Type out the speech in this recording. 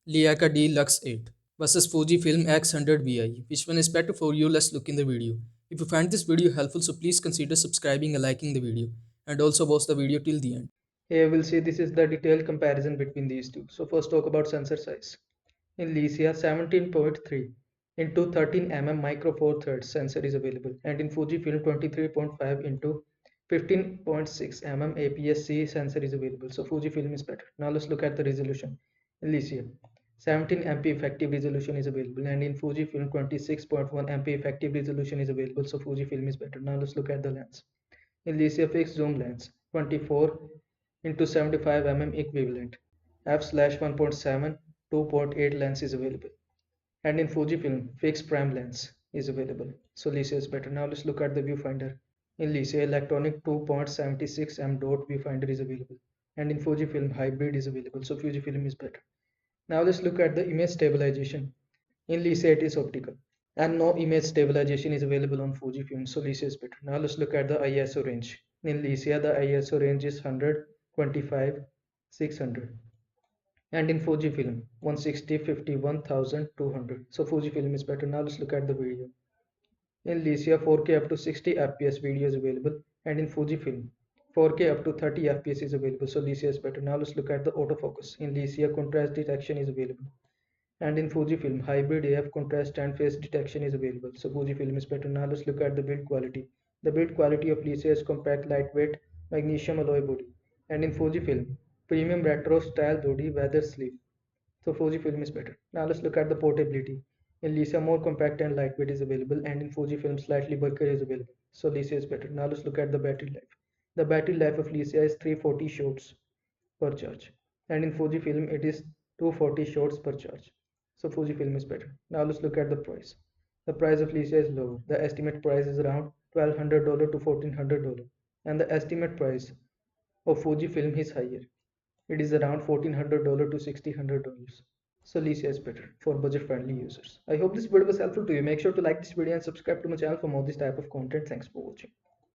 Leica D-LUX 8 versus Fujifilm X100VI. Which one is better for you? Let's look in the video. If you find this video helpful, so please consider subscribing and liking the video, and also watch the video till the end. Here we'll see this is the detailed comparison between these two. So first talk about sensor size. In Leica 17.3 into 13 micro four thirds sensor is available, and in Fujifilm 23.5 into 15.6 APS-C sensor is available. So Fujifilm is better. Now let's look at the resolution. In Leica 17 MP effective resolution is available, and in Fujifilm 26.1 MP effective resolution is available. So Fujifilm is better. Now let's look at the lens. In Leica fixed zoom lens 24 into 75 equivalent f/1.7 2.8 lens is available, and in Fujifilm fixed prime lens is available. So Leica is better. Now let's look at the viewfinder. In Leica electronic 2.76 m dot viewfinder is available, and in Fujifilm hybrid is available. So Fujifilm is better. Now let's look at the image stabilization. In Leica it is optical, and no image stabilization is available on Fujifilm. So Leica is better. Now let's look at the ISO range. In Leica the ISO range is 100, 25, 600, and in Fujifilm 160, 50, 1200. So Fujifilm is better. Now let's look at the video. In Leica 4K up to 60 fps video is available, and in Fujifilm 4K up to 30 fps is available. So Leica is better. Now let's look at the autofocus. In Leica contrast detection is available, and in Fujifilm hybrid AF contrast and phase detection is available. So Fujifilm is better. Now let's look at the build quality. The build quality of Leica is compact, lightweight, magnesium alloy body, and in Fujifilm premium retro style body, weather sleeve. So Fujifilm is better. Now let's look at the portability. In Leica more compact and lightweight is available, and in Fujifilm slightly bulkier is available. So Leica is better. Now let's look at the battery life. The battery life of Leica is 340 shots per charge, and in Fujifilm it is 240 shots per charge. So Fujifilm is better. Now let's look at the price. The price of Leica is lower. The estimate price is around $1,200 to $1,400, and the estimate price of Fujifilm is higher. It is around $1,400 to $1,600. So Leica is better for budget-friendly users. I hope this video was helpful to you. Make sure to like this video and subscribe to my channel for more this type of content. Thanks for watching.